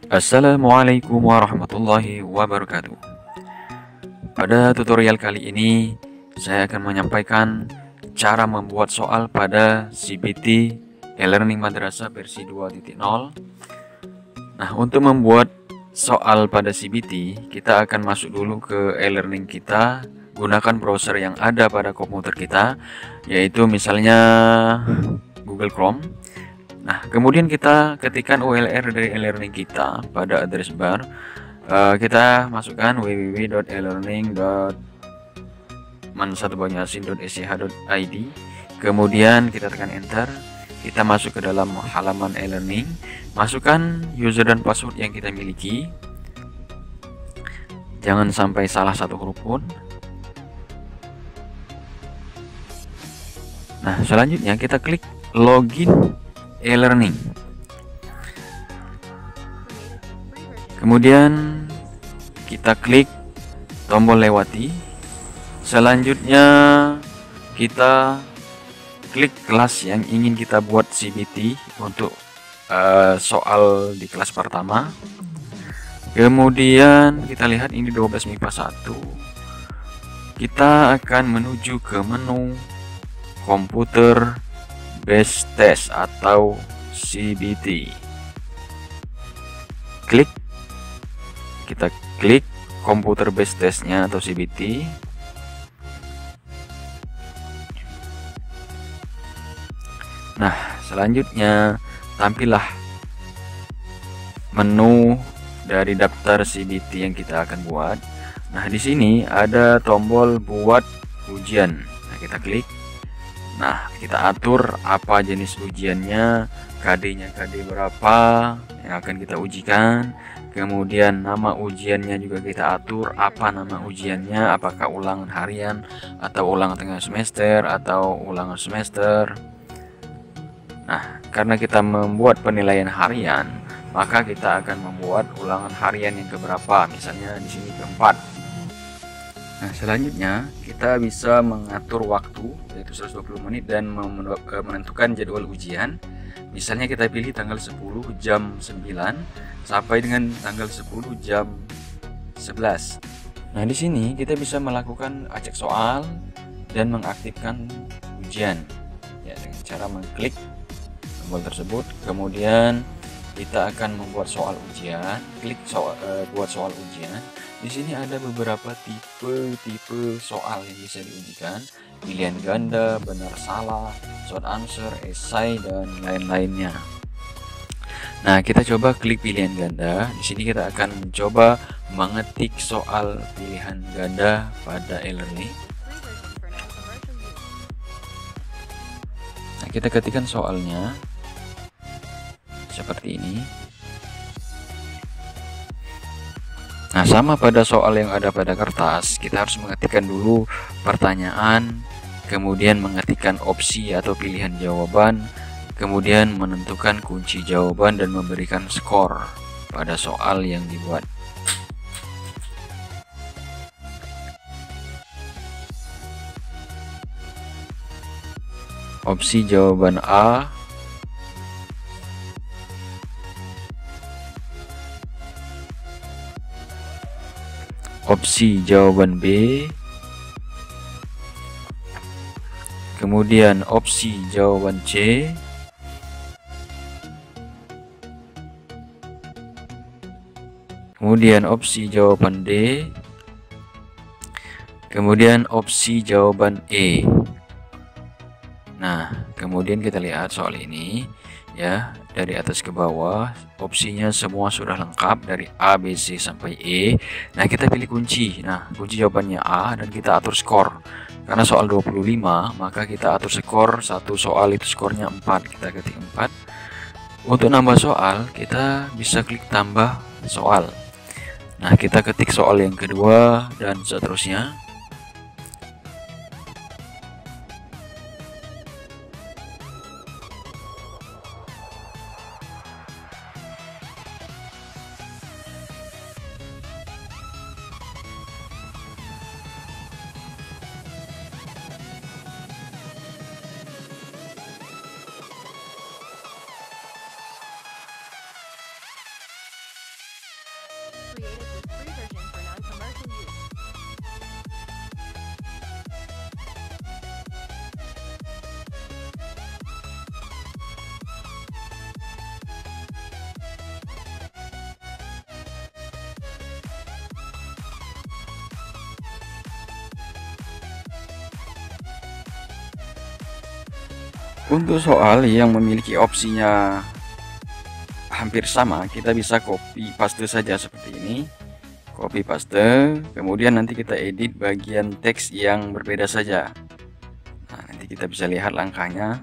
Assalamualaikum warahmatullahi wabarakatuh. Pada tutorial kali ini, saya akan menyampaikan cara membuat soal pada CBT e-learning madrasah versi 2.0. Nah, untuk membuat soal pada CBT, kita akan masuk dulu ke e-learning kita, gunakan browser yang ada pada komputer kita, yaitu misalnya Google Chrome. Nah, kemudian kita ketikkan URL dari e-learning kita pada address bar. Kita masukkan www.elearning.mansatubanyasin.sch.id. Kemudian kita tekan enter. Kita masuk ke dalam halaman e-learning. Masukkan user dan password yang kita miliki. Jangan sampai salah satu huruf pun. Nah, selanjutnya kita klik login e-learning. Kemudian kita klik tombol lewati. Selanjutnya kita klik kelas yang ingin kita buat CBT untuk soal di kelas pertama. Kemudian kita lihat ini 12 MIPA 1. Kita akan menuju ke menu komputer base test atau CBT. Kita klik komputer base testnya atau CBT. Nah, selanjutnya tampillah menu dari daftar CBT yang kita akan buat. Nah, di sini ada tombol buat ujian. Nah, kita klik. Nah, kita atur apa jenis ujiannya, KD-nya KD berapa yang akan kita ujikan. Kemudian nama ujiannya juga kita atur, apa nama ujiannya, apakah ulangan harian atau ulangan tengah semester atau ulangan semester. Nah, karena kita membuat penilaian harian, maka kita akan membuat ulangan harian yang keberapa, misalnya di sini keempat. Nah, selanjutnya kita bisa mengatur waktu yaitu 120 menit dan menentukan jadwal ujian. Misalnya kita pilih tanggal 10 jam 9 sampai dengan tanggal 10 jam 11. Nah, di sini kita bisa melakukan acak soal dan mengaktifkan ujian ya dengan cara mengklik tombol tersebut. Kemudian kita akan membuat soal ujian, klik buat soal ujian. Di sini ada beberapa tipe soal yang bisa diujikan, pilihan ganda, benar salah, short answer, esai, dan lain-lainnya. Nah, kita coba klik pilihan ganda. Di sini kita akan mencoba mengetik soal pilihan ganda pada e-learning. Nah, kita ketikkan soalnya seperti ini. Nah, sama pada soal yang ada pada kertas, kita harus mengetikkan dulu pertanyaan, kemudian mengetikkan opsi atau pilihan jawaban, kemudian menentukan kunci jawaban dan memberikan skor pada soal yang dibuat. Opsi jawaban A, opsi jawaban B, kemudian opsi jawaban C, kemudian opsi jawaban D, kemudian opsi jawaban E. Nah, kemudian kita lihat soal ini ya, dari atas ke bawah opsinya semua sudah lengkap dari A, B, C sampai E. Nah, kita pilih kunci. Nah, kunci jawabannya A dan kita atur skor. Karena soal 25, maka kita atur skor satu soal itu skornya 4. Kita ketik 4. Untuk nambah soal, kita bisa klik tambah soal. Nah, kita ketik soal yang kedua dan seterusnya. Untuk soal yang memiliki opsinya hampir sama, kita bisa copy paste saja seperti ini. Copy paste, kemudian nanti kita edit bagian teks yang berbeda saja. Nah, nanti kita bisa lihat langkahnya.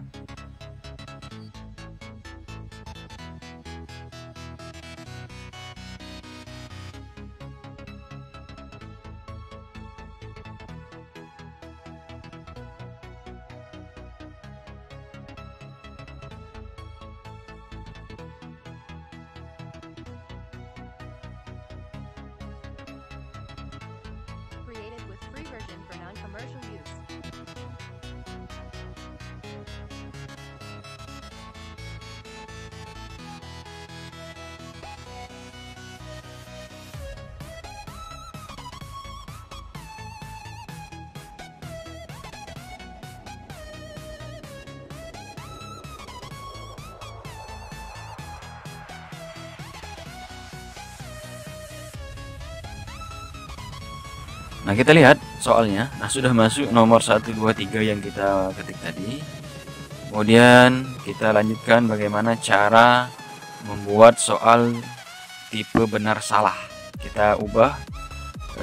Created with free version for non-commercial use. Nah, kita lihat soalnya. Nah, sudah masuk nomor 1, 2, 3 yang kita ketik tadi. Kemudian kita lanjutkan bagaimana cara membuat soal tipe benar salah. Kita ubah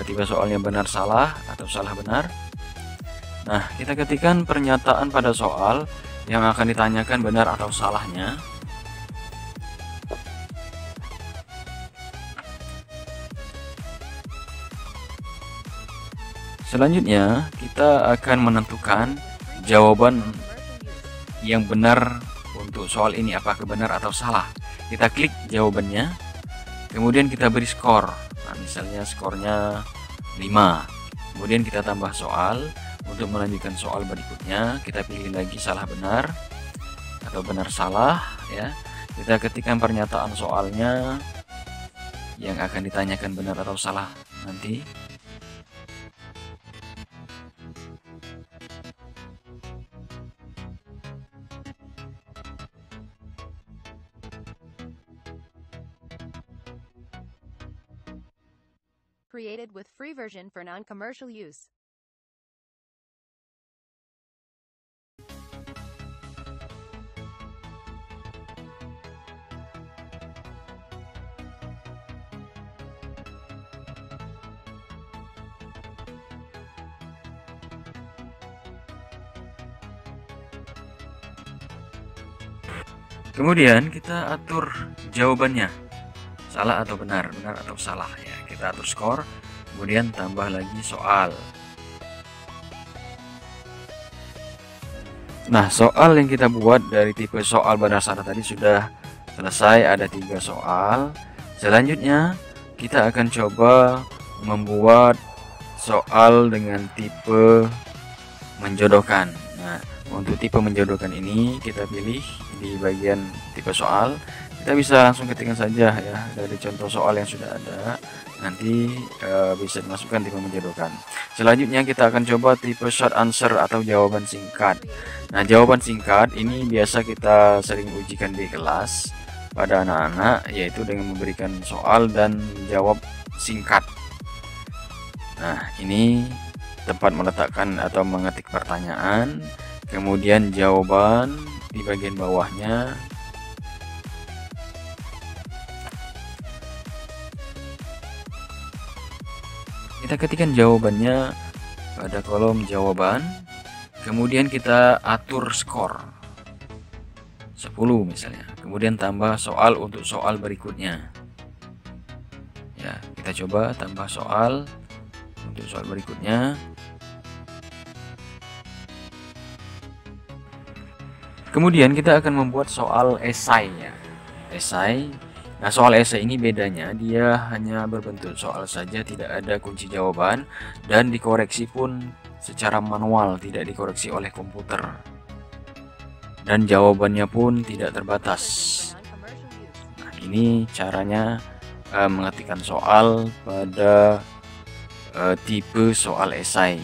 tipe soalnya benar salah atau salah benar. Nah, kita ketikkan pernyataan pada soal yang akan ditanyakan benar atau salahnya. Selanjutnya, kita akan menentukan jawaban yang benar untuk soal ini, apakah benar atau salah. Kita klik jawabannya, kemudian kita beri skor. Nah, misalnya skornya 5. Kemudian kita tambah soal. Untuk melanjutkan soal berikutnya, kita pilih lagi salah benar atau benar salah ya. Kita ketikkan pernyataan soalnya yang akan ditanyakan benar atau salah nanti. Created with free version for non-commercial use. Kemudian kita atur jawabannya, salah atau benar, benar atau salah ya. Kita atur skor, kemudian tambah lagi soal. Nah, soal yang kita buat dari tipe soal benar salah tadi sudah selesai, ada 3 soal. Selanjutnya kita akan coba membuat soal dengan tipe menjodohkan. Nah, untuk tipe menjodohkan ini kita pilih di bagian tipe soal. Kita bisa langsung ketikkan saja ya dari contoh soal yang sudah ada. Nanti bisa dimasukkan tipe menjodohkan. Selanjutnya kita akan coba tipe short answer atau jawaban singkat. Nah, jawaban singkat ini biasa kita sering ujikan di kelas pada anak-anak, yaitu dengan memberikan soal dan jawab singkat. Nah, ini tempat meletakkan atau mengetik pertanyaan, kemudian jawaban di bagian bawahnya. Kita ketikkan jawabannya pada kolom jawaban, kemudian kita atur skor 10 misalnya, kemudian tambah soal untuk soal berikutnya ya. Kita coba tambah soal untuk soal berikutnya. Kemudian kita akan membuat soal esai ya. Esai. Nah, soal esai ini bedanya dia hanya berbentuk soal saja, tidak ada kunci jawaban, dan dikoreksi pun secara manual, tidak dikoreksi oleh komputer. Dan jawabannya pun tidak terbatas. Nah, ini caranya mengetikkan soal pada tipe soal esai.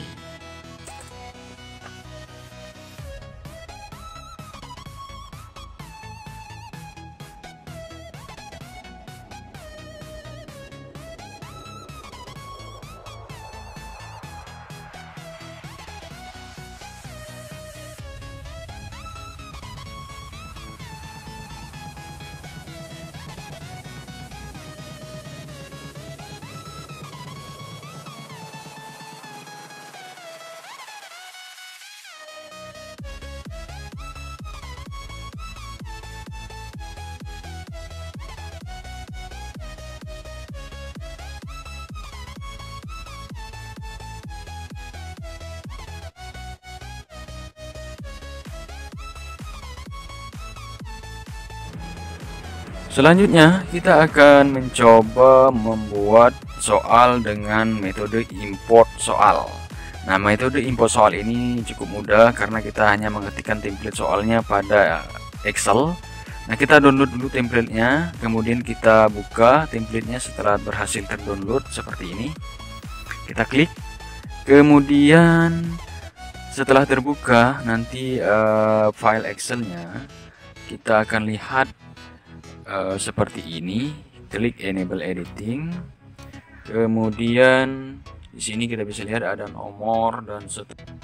Selanjutnya kita akan mencoba membuat soal dengan metode import soal. Nah, metode import soal ini cukup mudah karena kita hanya mengetikkan template soalnya pada Excel. Nah, kita download dulu templatenya, kemudian kita buka templatenya. Setelah berhasil terdownload seperti ini, kita klik. Kemudian setelah terbuka nanti file Excelnya, kita akan lihat seperti ini. Klik enable editing, kemudian di sini kita bisa lihat ada nomor dan seterusnya.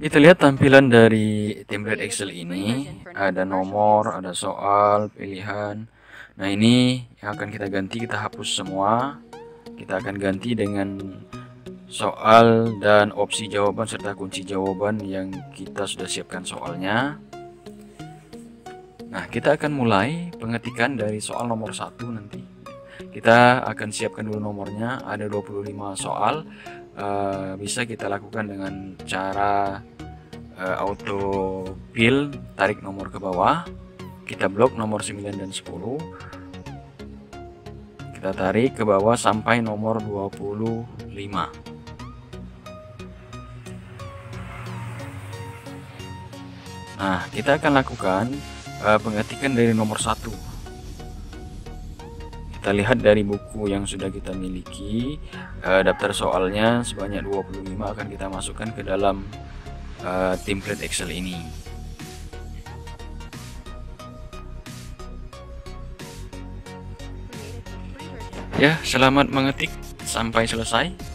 Kita lihat tampilan dari template Excel ini, ada nomor, ada soal, pilihan. Nah, ini yang akan kita ganti, kita hapus semua. Kita akan ganti dengan soal dan opsi jawaban serta kunci jawaban yang kita sudah siapkan soalnya. Nah, kita akan mulai pengetikan dari soal nomor 1 nanti. Kita akan siapkan dulu nomornya, ada 25 soal. Bisa kita lakukan dengan cara auto fill, tarik nomor ke bawah. Kita blok nomor 9 dan 10. Kita tarik ke bawah sampai nomor 25. Nah, kita akan lakukan pengetikan dari nomor 1. Kita lihat dari buku yang sudah kita miliki, daftar soalnya sebanyak 25 akan kita masukkan ke dalam template Excel ini. Ya, selamat mengetik sampai selesai.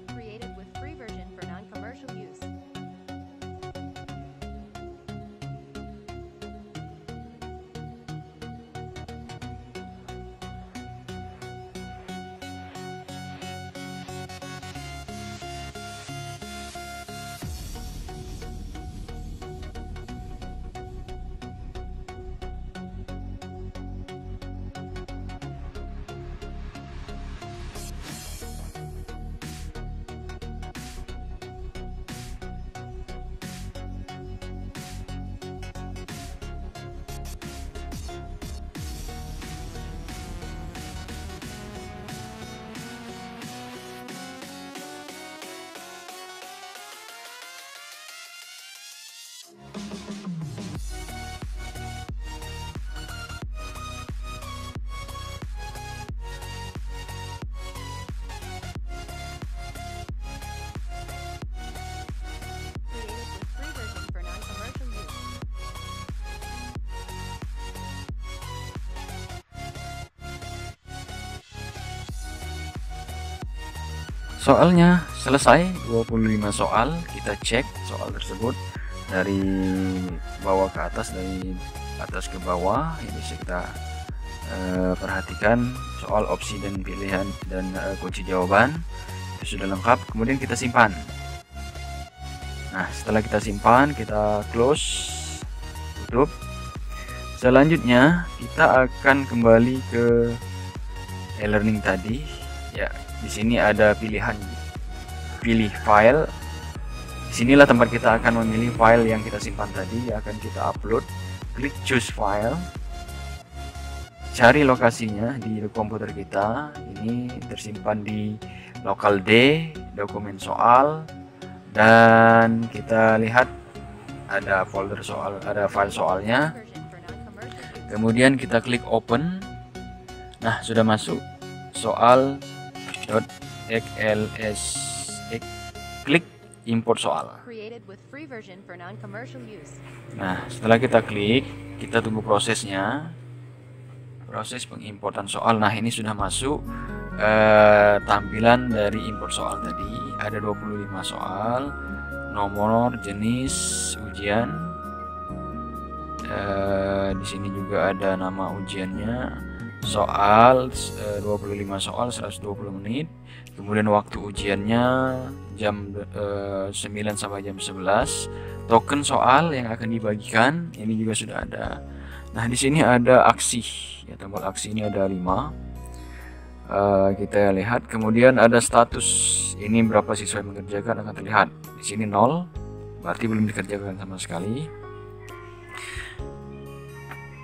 Created with free version for non-commercial use. Created with free version for non-commercial use. Soalnya selesai, 25 soal. Kita cek soal tersebut dari bawah ke atas, dari atas ke bawah. Ini bisa kita perhatikan soal opsi dan pilihan dan kunci jawaban itu sudah lengkap. Kemudian kita simpan. Nah, setelah kita simpan, kita close, tutup. Selanjutnya kita akan kembali ke e-learning tadi. Ya, di sini ada pilihan pilih file. Disinilah tempat kita akan memilih file yang kita simpan tadi, akan kita upload. Klik choose file, cari lokasinya di komputer kita. Ini tersimpan di local D, dokumen soal, dan kita lihat ada folder soal, ada file soalnya. Version for non-commercial use. Kemudian kita klik open. Nah, sudah masuk soal .xls. Klik import soal. Created with free version for non-commercial use. Nah, setelah kita klik, kita tunggu prosesnya. Proses pengimportan soal. Nah, ini sudah masuk tampilan dari import soal tadi. Ada 25 soal, nomor, jenis ujian. Di sini juga ada nama ujiannya. Soal 25 soal 120 menit. Kemudian waktu ujiannya jam 9 sampai jam 11. Token soal yang akan dibagikan ini juga sudah ada. Nah, di sini ada aksi. Ya, tombol aksi ini ada 5. Kita lihat. Kemudian ada status. Ini berapa siswa yang mengerjakan akan terlihat. Di sini 0. Berarti belum dikerjakan sama sekali.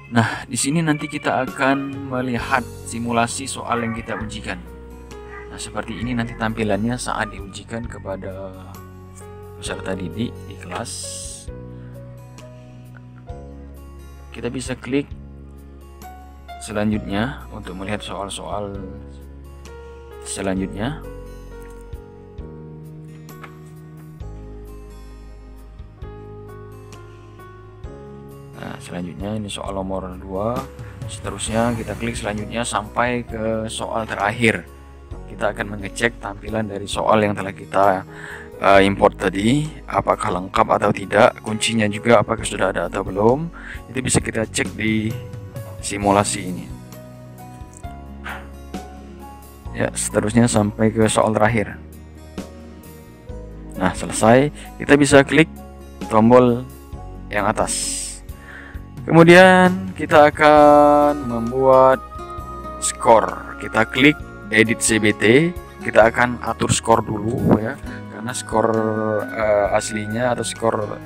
Nah, di sini nanti kita akan melihat simulasi soal yang kita ujikan. Nah, seperti ini nanti tampilannya saat diujikan kepada peserta didik di kelas. Kita bisa klik selanjutnya untuk melihat soal-soal selanjutnya. Nah, selanjutnya ini soal nomor 2. Seterusnya kita klik selanjutnya sampai ke soal terakhir. Kita akan mengecek tampilan dari soal yang telah kita import tadi, apakah lengkap atau tidak, kuncinya juga apakah sudah ada atau belum. Itu bisa kita cek di simulasi ini. Ya, seterusnya sampai ke soal terakhir. Nah, selesai. Kita bisa klik tombol yang atas. Kemudian kita akan membuat skor. Kita klik edit CBT. Kita akan atur skor dulu ya, karena skor aslinya atau skor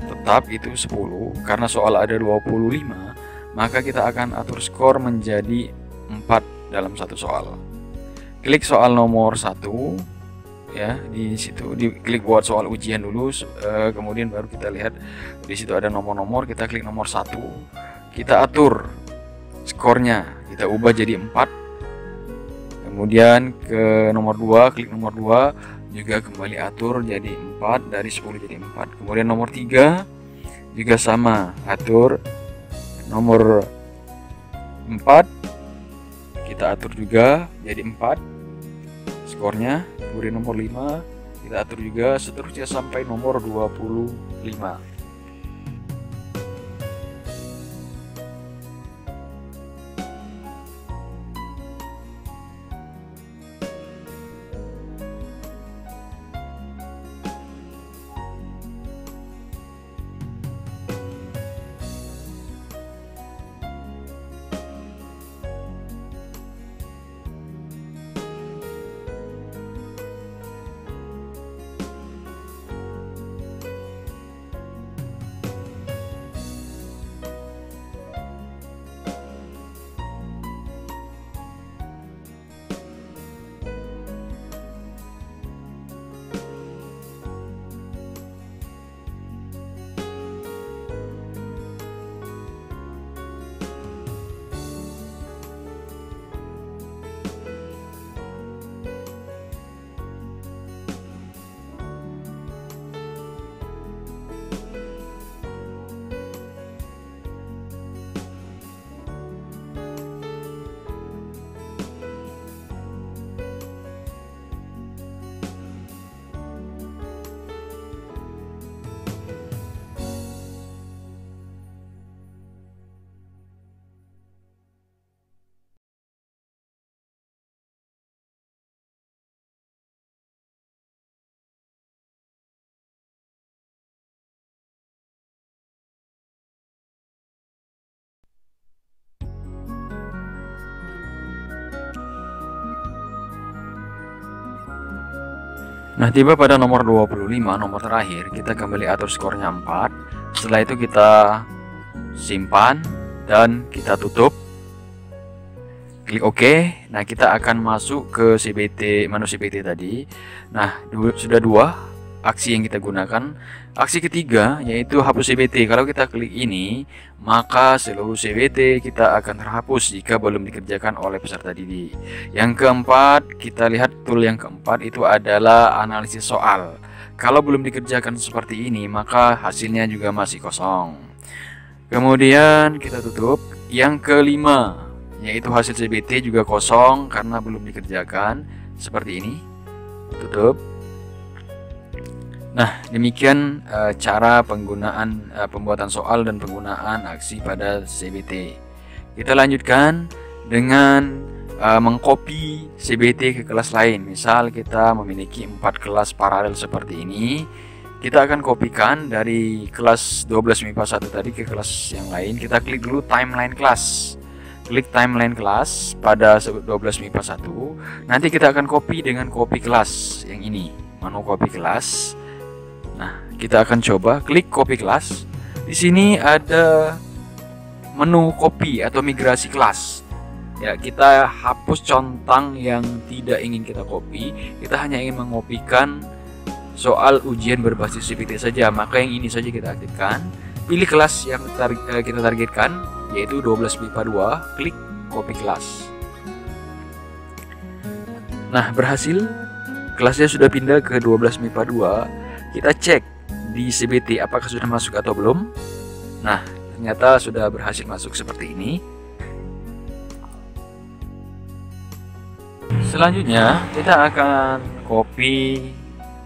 tetap itu 10. Karena soal ada 25, maka kita akan atur skor menjadi 4 dalam satu soal. Klik soal nomor 1 ya, di situ diklik buat soal ujian dulu, kemudian baru kita lihat di situ ada nomor-nomor. Kita klik nomor 1, kita atur skornya, kita ubah jadi 4. Kemudian ke nomor 2, klik nomor 2, juga kembali atur jadi 4, dari 10 jadi 4. Kemudian nomor 3 juga sama, atur nomor 4, kita atur juga jadi 4 skornya. Kemudian nomor 5 kita atur juga, seterusnya sampai nomor 25. Nah, tiba pada nomor 25, nomor terakhir, kita kembali atur skornya 4. Setelah itu kita simpan dan kita tutup. Klik OK. Nah, kita akan masuk ke CBT, menu CBT tadi. Nah, sudah 2 aksi yang kita gunakan. Aksi ketiga yaitu hapus CBT. Kalau kita klik ini, maka seluruh CBT kita akan terhapus jika belum dikerjakan oleh peserta didik. Yang keempat, kita lihat tool yang keempat itu adalah analisis soal. Kalau belum dikerjakan seperti ini, maka hasilnya juga masih kosong. Kemudian kita tutup. Yang kelima yaitu hasil CBT juga kosong karena belum dikerjakan, seperti ini. Tutup. Nah, demikian cara penggunaan pembuatan soal dan penggunaan aksi pada CBT. Kita lanjutkan dengan mengcopy CBT ke kelas lain. Misal kita memiliki 4 kelas paralel seperti ini. Kita akan kopikan dari kelas 12 MIPA 1 tadi ke kelas yang lain. Kita klik dulu timeline kelas. Klik timeline kelas pada 12 MIPA 1. Nanti kita akan copy dengan copy kelas yang ini, menu copy kelas. Nah, kita akan coba klik copy kelas. Di sini ada menu copy atau migrasi kelas. Ya, kita hapus centang yang tidak ingin kita copy. Kita hanya ingin mengopikan soal ujian berbasis CBT saja, maka yang ini saja kita aktifkan. Pilih kelas yang kita targetkan, yaitu 12 MIPA 2, klik copy kelas. Nah, berhasil. Kelasnya sudah pindah ke 12 MIPA 2. Kita cek di CBT apakah sudah masuk atau belum. Nah, ternyata sudah berhasil masuk seperti ini. Selanjutnya, kita akan copy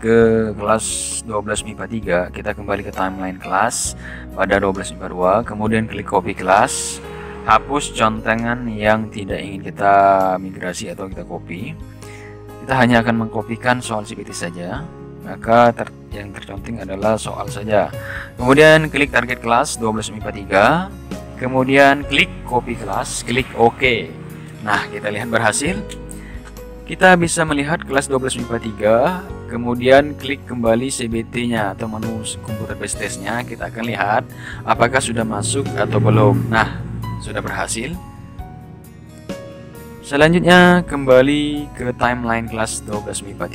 ke kelas 12 MIPA 3. Kita kembali ke timeline kelas pada 12 MIPA 2, kemudian klik copy kelas, hapus contengan yang tidak ingin kita migrasi atau kita copy. Kita hanya akan mengkopikan soal CBT saja, maka yang terconteng adalah soal saja. Kemudian klik target kelas 12 MIPA 3, kemudian klik copy kelas, klik OK. Nah, kita lihat berhasil. Kita bisa melihat kelas 12 MIPA 3, kemudian klik kembali CBT-nya atau menu komputer based test-nya. Kita akan lihat apakah sudah masuk atau belum. Nah, sudah berhasil. Selanjutnya kembali ke timeline kelas 12 MIPA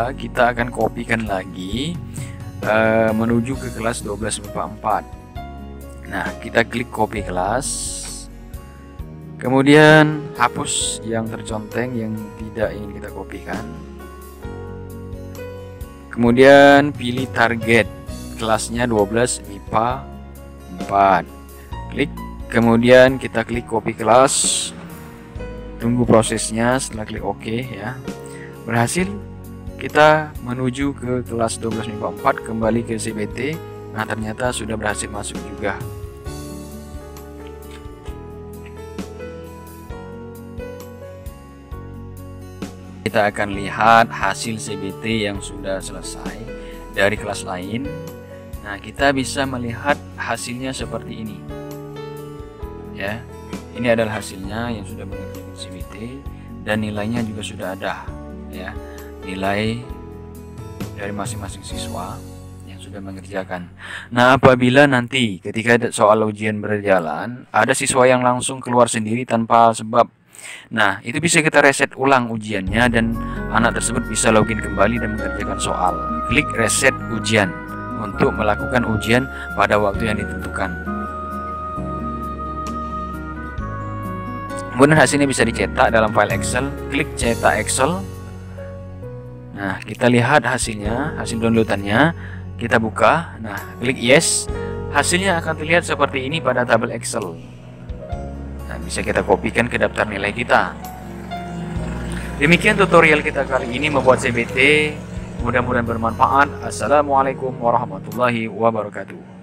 3. Kita akan kopikan lagi menuju ke kelas 12 MIPA 4. Nah, kita klik copy kelas. Kemudian hapus yang terconteng yang tidak ingin kita kopikan. Kemudian pilih target kelasnya 12 MIPA 4. Klik, kemudian kita klik copy kelas. Tunggu prosesnya. Setelah klik OK ya. Berhasil. Kita menuju ke kelas 12 MIPA 4, kembali ke CBT. Nah, ternyata sudah berhasil masuk juga. Kita akan lihat hasil CBT yang sudah selesai dari kelas lain. Nah, kita bisa melihat hasilnya seperti ini. Ya, ini adalah hasilnya yang sudah mengerjakan CBT dan nilainya juga sudah ada. Ya, nilai dari masing-masing siswa yang sudah mengerjakan. Nah, apabila nanti ketika soal ujian berjalan, ada siswa yang langsung keluar sendiri tanpa sebab. Nah, itu bisa kita reset ulang ujiannya dan anak tersebut bisa login kembali dan mengerjakan soal. Klik reset ujian untuk melakukan ujian pada waktu yang ditentukan. Kemudian hasilnya bisa dicetak dalam file Excel. Klik cetak Excel. Nah, kita lihat hasilnya, hasil downloadannya. Kita buka. Nah, klik yes. Hasilnya akan terlihat seperti ini pada tabel Excel. Nah, bisa kita kopikan ke daftar nilai kita. Demikian tutorial kita kali ini membuat CBT. Mudah-mudahan bermanfaat. Assalamualaikum warahmatullahi wabarakatuh.